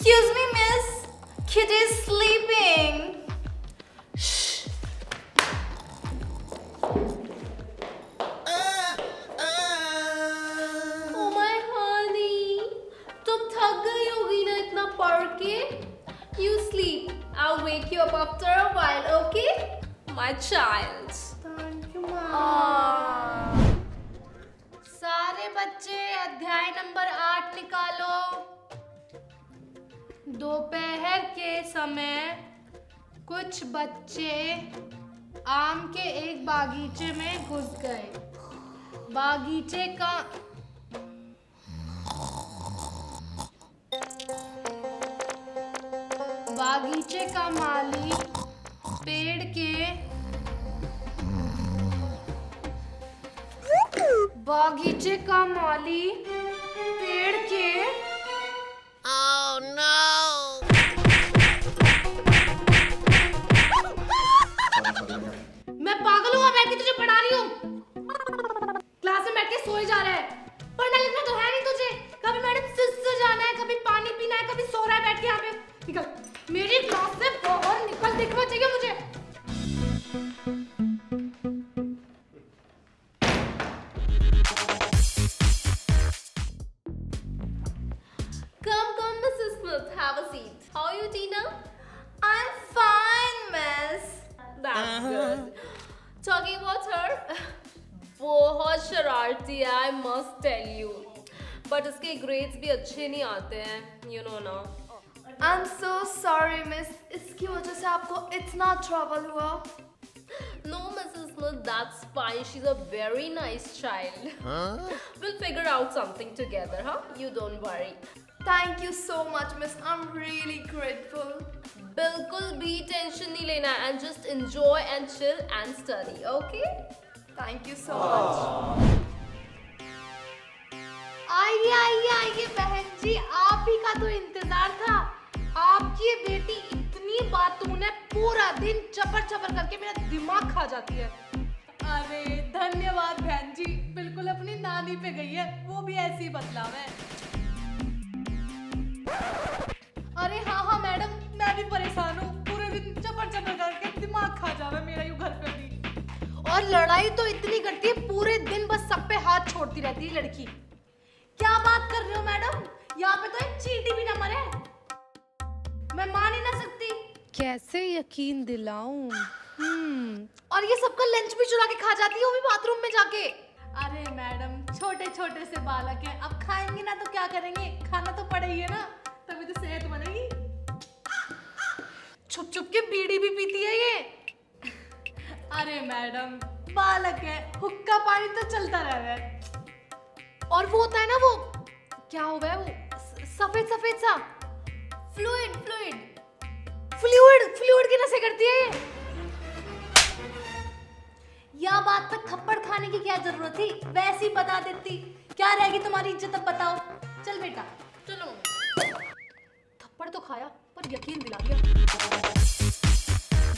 Excuse me, miss. Kid is sleeping. Shh. Oh my honey, तुम थक गई होगी ना इतना पढ़ के? You sleep. I'll wake you up after a while, okay? My child. Thank you, mom. सारे बच्चे अध्याय नंबर 8 निकालो। दोपहर के समय कुछ बच्चे आम के एक बागीचे में घुस गए। बागीचे का माली पेड़ के Oh no! मैं पागल हूँ, बैठ के तुझे पढ़ा रही हूँ। क्लास में बैठ के सोए जा रहा है। पढ़ना लिखना तो है नहीं तुझे। कभी मैडम से जाना है, कभी पानी पीना है, कभी सो रहा है बैठ के यहाँ पे। निकल मेरी क्लास से बाहर निकल, दिखना चाहिए मुझे। Come, Mrs. Smith, have a seat. How are you, Tina? I'm fine, miss. That's good. Talking about her, बहुत शरारती है, I must tell you. But उसके grades भी अच्छे नहीं आते हैं, you know ना. I'm so sorry, miss. इसकी वजह से आपको इतना trouble हुआ. No, Mrs. Smith, that's fine. She's a very nice child. We'll figure out something together, huh? You don't worry. Thank you so much, miss. I'm really grateful. बिल्कुल भी tension नहीं लेना and just enjoy and chill and study, okay? Thank you so much. आइए बहन जी, आप ही का तो इंतजार था। आपकी बेटी इतनी बातून है, पूरा दिन चपर करके मेरा दिमाग खा जाती है। अरे धन्यवाद बहन जी, बिल्कुल अपनी नानी पे गई है, वो भी ऐसी बदलाव है। अरे हाँ मैडम, मैं भी परेशान हूँ, पूरे दिन चपर करके दिमाग खा जावे मेरा यूं घर पे भी। और लड़ाई तो इतनी करती है, पूरे दिन बस सब पे हाथ छोड़ती रहती है लड़की। क्या बात कर रहे हो मैडम? यहाँ पे तो एक चींटी भी न मरे। मैं मान ही ना सकती। कैसे यकीन दिलाऊं? और ये सबका लंच भी चुरा के खा जाती है, वो भी बाथरूम में जाके। अरे मैडम, छोटे से बालक हैं, अब खाएंगे ना तो क्या करेंगे? खाना तो पड़ेगा ना, तभी तो सेहत बनेगी। छुप के बीड़ी भी पीती है ये। अरे मैडम, बालक है, हुक्का पानी तो चलता रह है। और वो होता है ना, वो क्या हुआ है, वो सफेद सा फ्लूइड की नसें करती है ये। या बात पर थप्पड़ खाने की क्या जरूरत थी, वैसे ही बता देती। क्या रहेगी तुम्हारी इज्जत, अब बताओ। चल बेटा चलो। थप्पड़ तो खाया पर यकीन दिला दिया।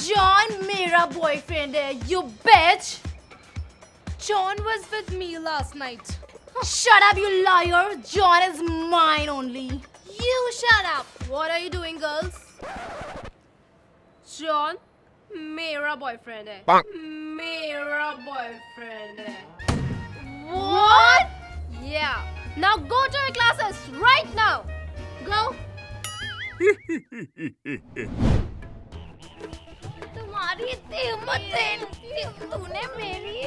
जॉन मेरा बॉयफ्रेंड है, you bitch. John was with me last night. Shut up, you liar. John is mine only. You shut up. What are you doing, girls? John मेरा बॉयफ्रेंड है। मेरा बॉयफ्रेंड है। What? Yeah. Now go to your classes right now. Go. तुम्हारी इतनी हिम्मत है, तूने मेरी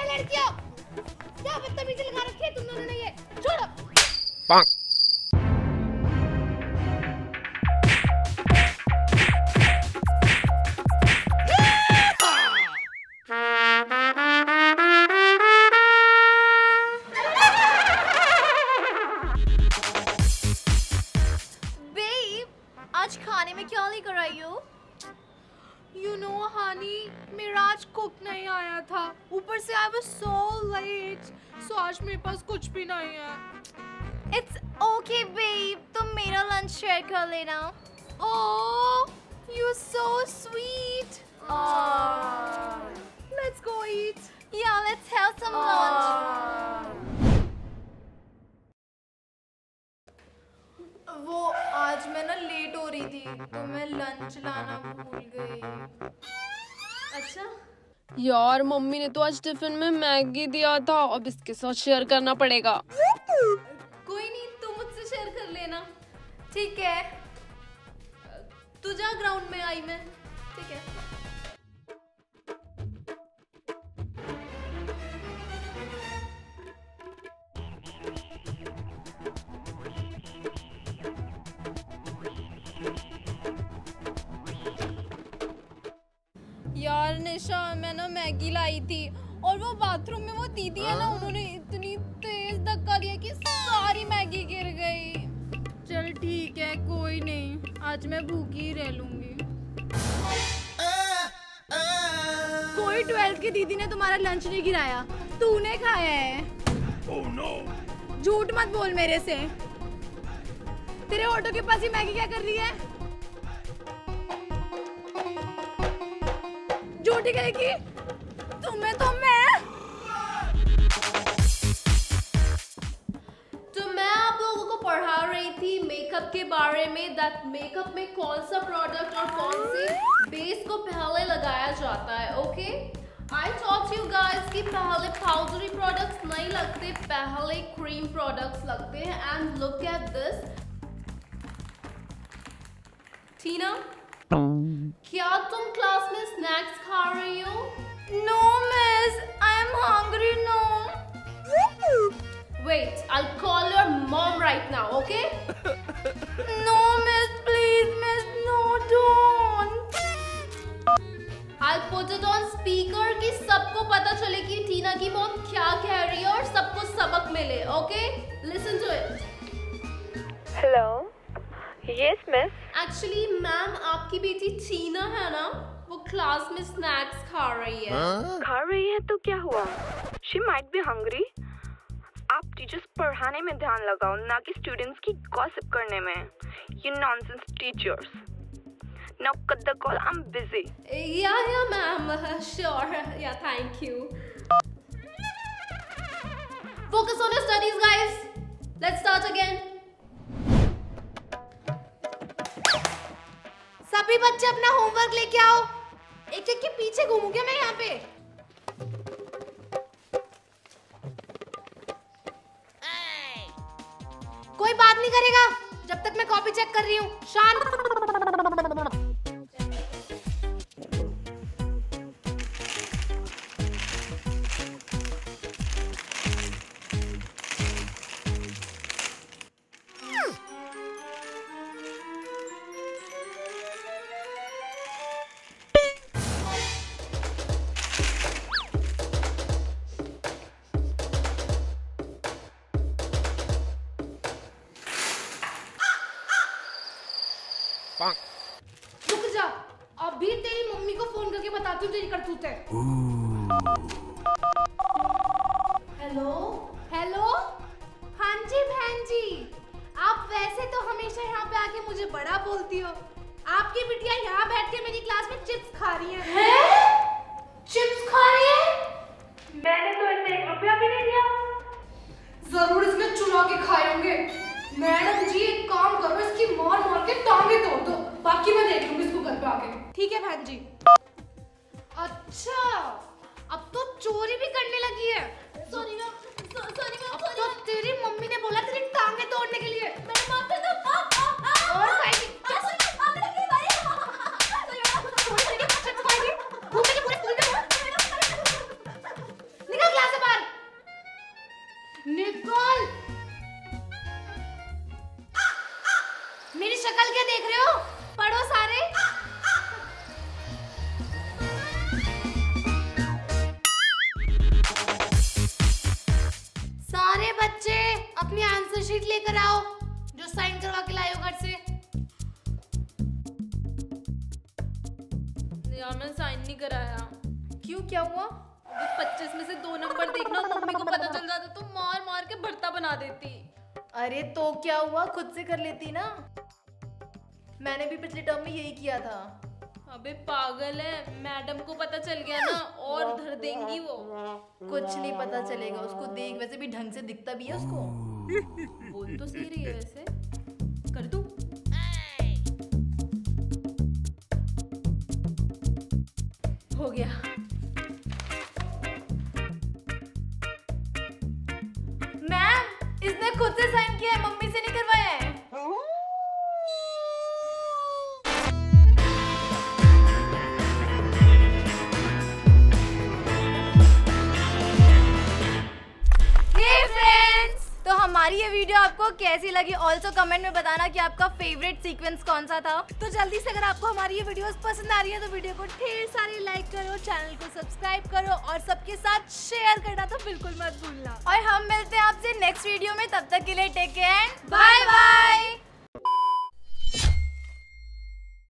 लड़कियों, क्या बदतमीजी लगा रखी है तुम दोनों ने? ये छोड़ो। आज खाने में क्या लेकर आई हो? You know, honey, मेरा आज कुक नहीं आया था। ऊपर से I was so late, so आज मेरे पास कुछ भी नहीं है। It's okay, babe. तुम मेरा लंच शेयर कर लेना। Oh, you're so sweet. Let's go eat. Yeah, let's have some lunch. यार मम्मी ने तो आज टिफिन में मैगी दिया था, अब इसके साथ शेयर करना पड़ेगा। कोई नहीं, तू मुझसे शेयर कर लेना। ठीक है, तू जा ग्राउंड में, आई मैं। ठीक है। यार निशा, मैं ना मैगी लाई थी और वो बाथरूम में वो दीदी है ना, उन्होंने इतनी तेज धक्का दिया कि सारी मैगी गिर गई। चल ठीक है, कोई नहीं, आज मैं भूखी ही रह लूंगी। कोई 12th की दीदी ने तुम्हारा लंच नहीं गिराया, तूने खाया है। Oh no! झूठ मत बोल मेरे से। तेरे ऑटो के पास ही मैगी क्या कर रही है? झूठी कहेगी तुम्हें तो मैं। तो मैं आप लोगों को पढ़ा रही थी मेकअप के बारे में, दैट मेकअप में कौन सा प्रोडक्ट और कौन से बेस को पहले लगाया जाता है। Okay, I taught you guys कि पहले पाउडरी प्रोडक्ट्स नहीं लगते, पहले क्रीम प्रोडक्ट्स लगते हैं। And look at this. Tina, क्या तुम क्लास में स्नैक्स खा रही हो? No miss, I am hungry no. Wait, I'll call your mom right now, okay? No miss, please miss, no don't. I'll put it on speaker कि सबको पता चले कि टीना की मॉम क्या कह रही है और सबको सबक मिले, okay? Listen to it. Hello, yes miss. Actually, ma'am, आपकी बेटी टीना है ना, वो क्लास में स्नैक्स खा रही है। खा रही है तो क्या हुआ? She might be hungry. आप टीचर्स पढ़ाने में ध्यान लगाओ, ना कि स्टूडेंट्स की गॉसिप करने में। You nonsense teachers. Now cut the call, I am busy. Yeah, ma'am. Sure. Yeah, thank you. Focus on your studies, guys. Let's start again. सभी बच्चे अपना होमवर्क लेके आओ। एक एक के पीछे घूमूंगी मैं यहाँ पे। कोई बात नहीं करेगा जब तक मैं कॉपी चेक कर रही हूँ। शांत। रुक जा, अभी तेरी मम्मी को फोन करके बताती हूँ तेरी करतूत है। हेलो हेलो, हाँ जी बहन जी, आप वैसे तो हमेशा यहाँ पे आके मुझे बड़ा बोलती हो। आपकी बिटिया यहाँ बैठ के मेरी क्लास में चिप्स खा रही है। चिप्स खा रही है? मैंने तो इसे 1 रुपया भी नहीं दिया। जरूर इसने चुरा के खाए होंगे। मैडम जी, एक काम करो, इसकी मार मार के टांगे तोड़ दो, बाकी मैं देख लूंगी इसको घर पे आके। ठीक है बहन जी। अच्छा, अब तो चोरी भी करने लगी है। सॉरी मैम, अब तो तेरी मम्मी ने बोला तेरी टांगे तोड़ने के लिए। मैंने माफ कर दो। और खाएगी। निकल क्लास से बाहर, निकल। मेरी शक्ल क्या देख रहे हो? पढ़ो सारे। सारे बच्चे अपनी आंसर शीट लेकर आओ, जो साइन करवा के लाए हो घर से। यार मैंने साइन नहीं कराया। क्यों, क्या हुआ? अगर 25 में से 2 नंबर देखना मम्मी को पता चल जाता तो मार मार के भरता बना देती। अरे तो क्या हुआ, खुद से कर लेती ना। मैंने भी पिछले टर्म में यही किया था। अबे पागल है, मैडम को पता चल गया ना और धर देंगी वो। कुछ नहीं पता चलेगा उसको, देख वैसे भी ढंग से दिखता भी है उसको। बोल तो सही रही है वैसे। कर दूं? हो गया। ये वीडियो आपको कैसी लगी, ऑल्सो कमेंट में बताना कि आपका फेवरेट सीक्वेंस कौन सा था। तो जल्दी से अगर आपको हमारी ये वीडियोस पसंद आ रही है तो वीडियो को ढेर सारी लाइक करो, चैनल को सब्सक्राइब करो और सबके साथ शेयर करना तो बिल्कुल मत भूलना। और हम मिलते हैं आपसे नेक्स्ट वीडियो में, तब तक के लिए टेक केयर, बाय बाय।